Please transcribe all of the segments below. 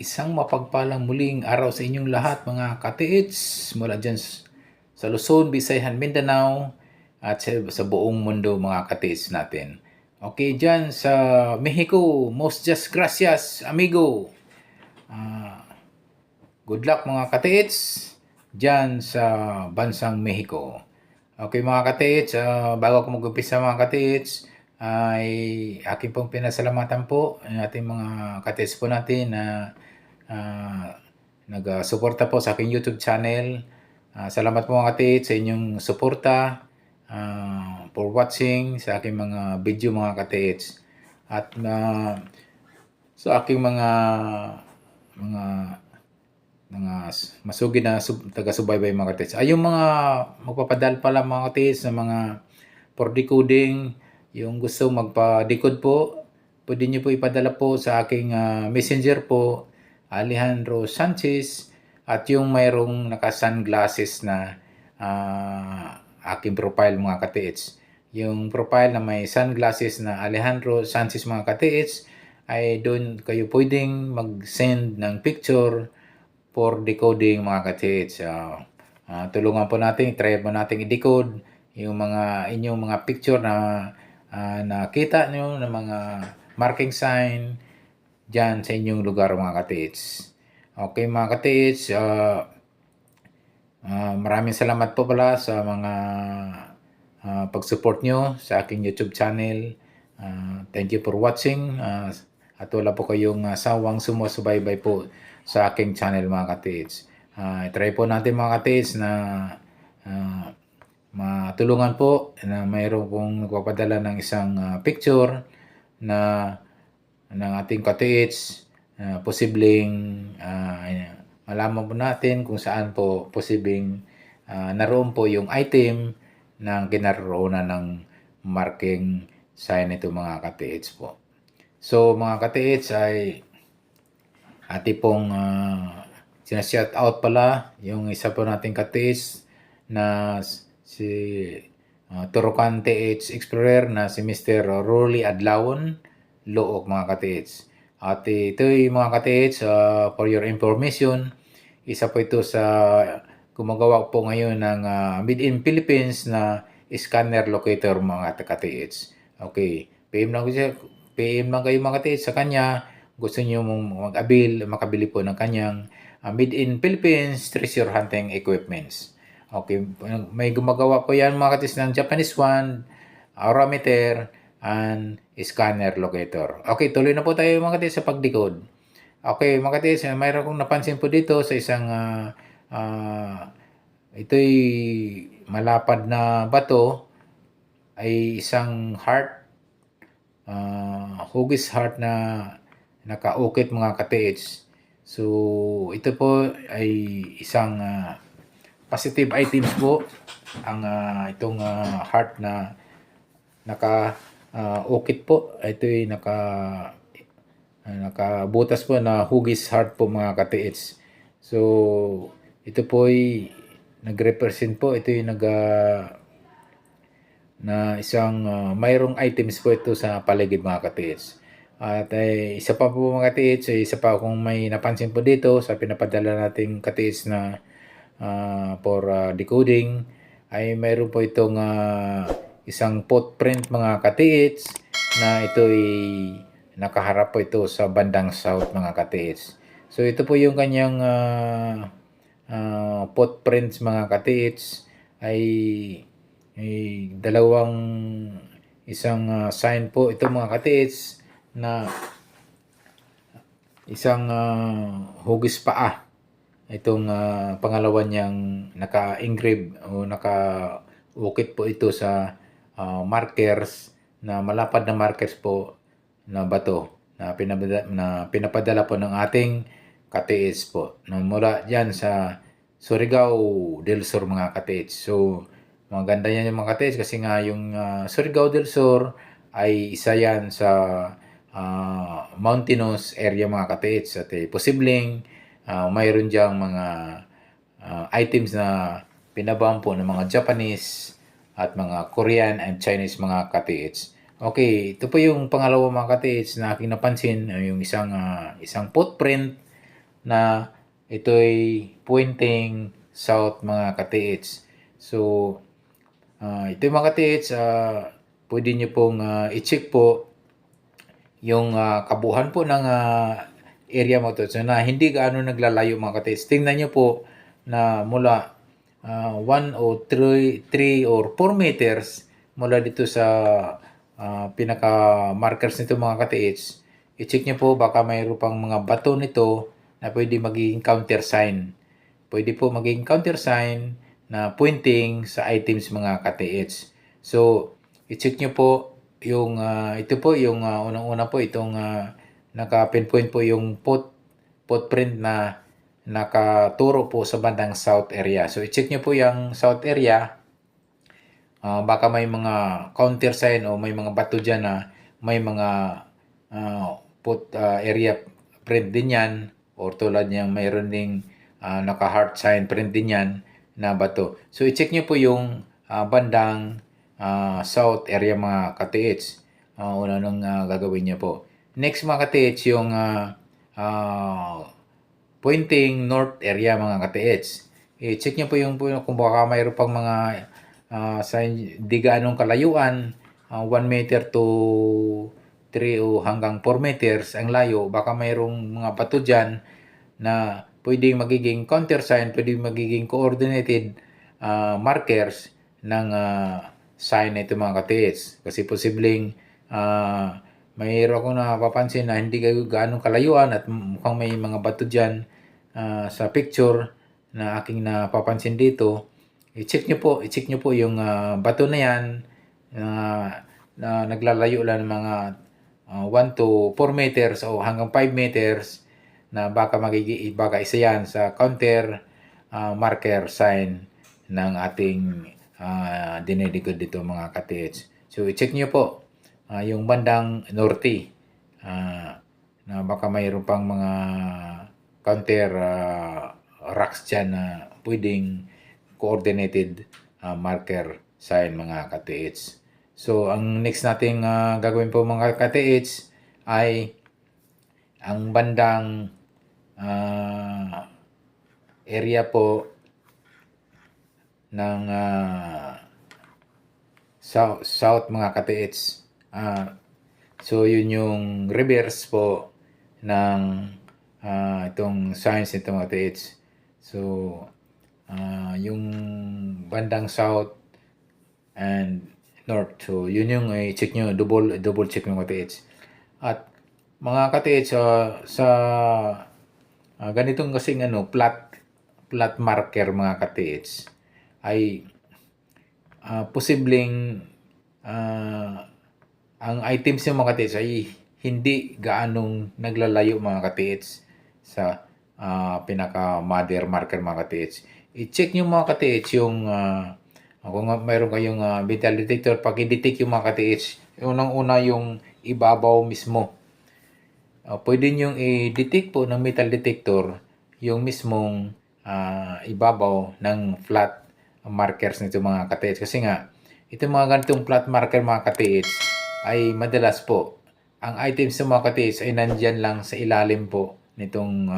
Isang mapagpalang muling araw sa inyong lahat mga katiits mula dyan sa Luzon, Visayas, Mindanao at sa buong mundo mga katiits natin. Okay, dyan sa Mexico, most gracias amigo. Good luck mga katiits dyan sa bansang Mexico. Okay mga katiits, bago ako mag-umpisa mga katiits, ay aking pong pinasalamatan po ang ating mga katiits po natin na nag-suporta po sa aking YouTube channel. Salamat po mga katiits sa inyong suporta for watching sa aking mga video mga katiits. At sa aking mga masugid na taga-subaybay mga katiits. Ay yung mga magpapadal pala mga katiits na mga for decoding, yung gusto magpa-decode po, pwede nyo po ipadala po sa aking messenger po, Alejandro Sanchez, at yung mayroong naka-sunglasses na aking profile mga katiits. Yung profile na may sunglasses na Alejandro Sanchez mga katiits, ay doon kayo pwedeng mag-send ng picture for decoding mga katiits. Tulungan po natin, try po natin i-decode yung mga inyong mga picture na nakita nyo ng mga marking sign dyan sa inyong lugar mga katiits. Okay mga katiits, maraming salamat po pala sa mga pag-support nyo sa aking YouTube channel. Thank you for watching. At wala po kayong sawang sumusubaybay po sa aking channel mga katiits. Try po natin mga katiits na matulungan po na mayroon pong nagpapadala ng isang picture na ng ating katiits, posibleng malaman po natin kung saan po posibleng naroon po yung item ng kinaroonan ng marking sign nito mga katiits po. So mga katiits ay ati pong sinashout out pala yung isa po nating katiits na si Turukan TH Explorer na si Mr. Rolly Adlawon Look mga katiits. At ito'y mga katiits, for your information, isa po ito sa gumagawa po ngayon ng Made in Philippines na scanner locator mga katiits. Okay, PM lang kayo mga katiits sa kanya. Gusto niyo mong makabili po ng kanyang Made in Philippines treasure hunting equipments. Okay, may gumagawa po yan mga katiits ng Japanese one, aurameter, and scanner locator. Okay, tuloy na po tayo mga katiits sa pag-decode. Okay, mga katiits, mayroon kong napansin po dito sa isang ito'y malapad na bato ay isang heart, hugis heart na nakaukit mga katiits. So, ito po ay isang positive items po ang itong heart na naka-ukit po. Ito ay nakabutas po na hugis heart po mga katiits. So, ito po ay nag-represent po. Ito ay na isang mayroong items po ito sa paligid mga katiits. At isa pa po mga katiits, isa pa kung may napansin po dito sa pinapadala nating katiits na for decoding, ay mayroon po itong isang footprint mga katiits na ito ay nakaharap po ito sa bandang south mga katiits. So ito po yung kanyang footprints mga katiits ay dalawang isang sign po ito mga katiits na isang hugis paa. Itong pangalawa niyang naka-engrave o naka-ukit po ito sa markers na malapad na markers po na bato na pinapadala po ng ating katiits po na mula dyan sa Surigao del Sur mga katiits. So maganda yan yung mga katiits kasi nga yung Surigao del Sur ay isa yan sa mountainous area mga katiits at posibleng mayroon diyang mga items na pinabaan po ng mga Japanese at mga Korean and Chinese mga katiits. Okay, ito po yung pangalawa mga katiits na aking napansin, yung isang footprint na ito'y pointing south mga ka-TH. So, ito yung mga ka-TH, pwede nyo pong i-check po yung kabuuan po ng area mo to. So, na hindi gaano naglalayo mga ka-TH. Tingnan nyo po na mula 1 o 3 or 4 meters mula dito sa pinaka-markers nito mga ka-TH, i-check nyo po baka mayroon pang mga bato nito na pwede magiging counter sign. Pwede po magiging counter sign na pointing sa items mga ka-TH. So, i-check nyo po yung, ito po yung unang-una po itong naka-pinpoint po yung footprint na nakaturo po sa bandang south area. So, i-check nyo po yung south area. Baka may mga counter sign o may mga bato dyan na may mga area print din yan, or tulad niyang mayroon ding naka-heart sign print din yan na bato. So, i-check nyo po yung bandang south area mga ka-TH. Una nung gagawin nyo po. Next mga ka-TH, yung pointing north area mga ka-TH. I-check nyo po yung kung baka mayroon pang mga sa di gaanong kalayuan, 1 meter to 3 o hanggang 4 meters ang layo, baka mayroong mga bato dyan na pwedeng magiging countersign, pwedeng magiging coordinated markers ng sign na ito mga ka-TH. Kasi posibleng mayroon akong napapansin na hindi gaanong kalayuan at mukhang may mga bato dyan sa picture na aking napapansin dito. I-check nyo po yung bato na yan na naglalayo lang ng mga 1 to 4 meters o hanggang 5 meters na baka isa yan sa counter marker sign ng ating dinedikod dito mga ka-TH. So, i-check nyo po yung bandang norte na baka mayroon pang mga counter rocks dyan na pwedeng coordinated marker sign mga ka-TH. So, ang next nating gagawin po mga ka-TH ay ang bandang area po ng south mga ka-TH. So, yun yung reverse po ng itong signs nito mga ka-TH. So, yung bandang south and north. So, yun yung i-check nyo, double check mga ka-TH. At mga ka-TH, sa ganitong kasing flat marker mga ka-TH ay posibleng ang items ng mga ka-TH ay hindi gaanong naglalayo mga ka-TH sa pinaka-mother marker mga ka-TH. I-check nyo mga ka-TH yung kung mayroon kayong metal detector, pag i-detect yung mga ka-TH, unang-una yung ibabaw mismo. Pwede nyo i-detect po ng metal detector yung mismong ibabaw ng flat markers nito mga ka-TH. Kasi nga, itong mga ganitong flat marker mga ka-TH ay madalas po, ang items ng mga ka-TH ay nandyan lang sa ilalim po nitong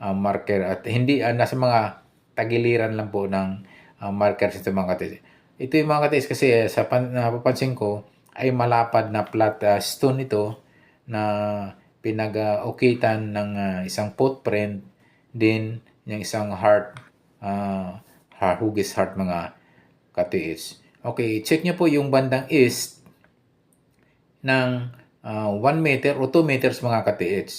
marker at hindi nasa mga tagiliran lang po ng markers nito mga ka-TH. Ito yung mga ka-TH kasi sa napapansin ko ay malapad na flat stone ito na pinag-ukitan ng isang footprint din yung isang heart, hugis heart mga ka-TH. Okay, check nyo po yung bandang east ng 1 meter o 2 meters mga ka-TH.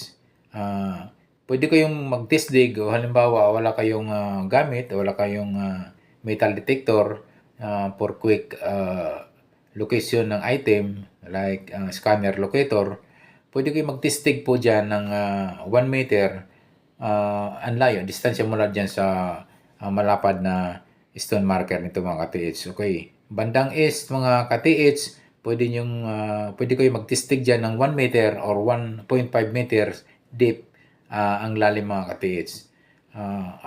Pwede kayong mag-test-dig o halimbawa wala kayong gamit, wala kayong metal detector for quick location ng item like scanner locator. Pwede kayong mag-test-dig po dyan ng 1 meter ang layo, distansya mula dyan sa malapad na stone marker nito mga ka-TH. Okay, bandang east mga ka-TH, pwede kayo mag-testig dyan ng 1 meter or 1.5 meters deep ang lalim mga ka-TH.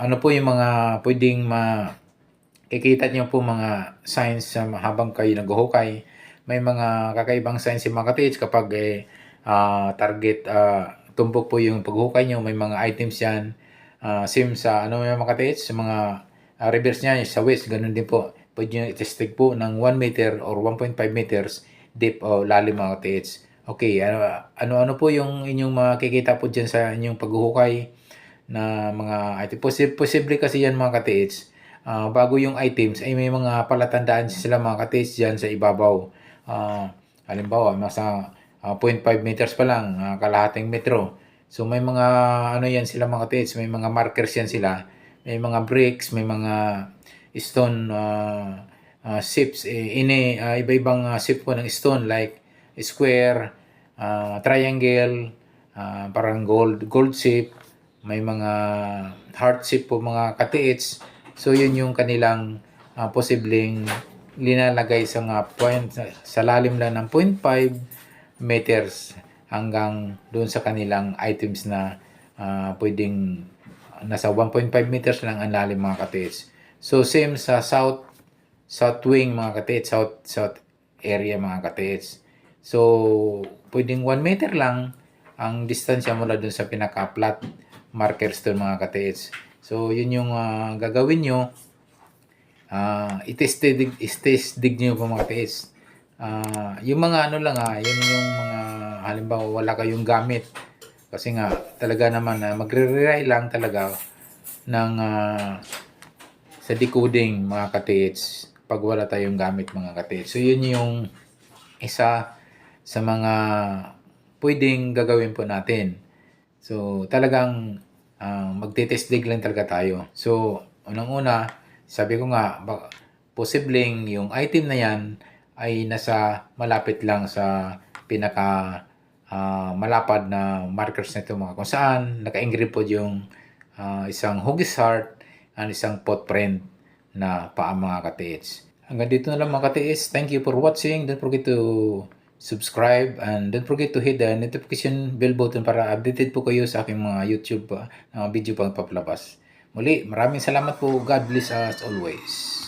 Ano po yung mga pwedeng makikita nyo po mga signs habang kayo nag-hukay. May mga kakaibang signs yung mga ka-TH kapag target tumbok po yung paghukay nyo. May mga items yan Same sa ano yung mga katiits, sa mga reverse niya, sa waist, ganun din po. Pwede nyo itestig po ng 1 meter or 1.5 meters deep o lalim mga katiits. Okay, ano po yung inyong makikita po dyan sa inyong paghuhukay na mga item. Posible kasi yan mga katiits. Bago yung items ay may mga palatandaan sila mga katiits dyan sa ibabaw. Halimbawa, nasa 0.5 meters pa lang, kalahating metro. So may mga ano yan sila mga katiits, may mga markers yan sila. May mga bricks, may mga stone shapes, iba-ibang shape po ng stone like square, triangle, parang gold shape, may mga heart shape po mga katiits. So yun yung kanilang posibleng linalagay sa mga point sa lalim lang ng 0.5 meters hanggang doon sa kanilang items na pwedeng nasa 1.5 meters lang ang lalim mga katiits. So same sa south wing mga katiits, south area mga katiits. So pwedeng 1 meter lang ang distansya mula doon sa pinaka-flat markers doon mga katiits. So yun yung gagawin nyo. Itestig nyo po mga katiits. Yung mga ano lang yun yung mga halimbawa wala kayong gamit. Kasi nga talaga naman magre-rely lang talaga ng sa decoding mga katiits pag wala tayong gamit mga katiits. So yun yung isa sa mga pwedeng gagawin po natin. So talagang magtitestig lang talaga tayo. So unang-una, sabi ko nga posibleng yung item na yan ay nasa malapit lang sa pinaka malapad na markers nito mga kung saan naka-engrave po yung isang hugis heart and isang footprint na paa mga katiits. Hanggang dito na lang mga katiits. Thank you for watching. Don't forget to subscribe and don't forget to hit the notification bell button para updated po kayo sa aking mga YouTube video pang papalabas. Muli, maraming salamat po. God bless us always.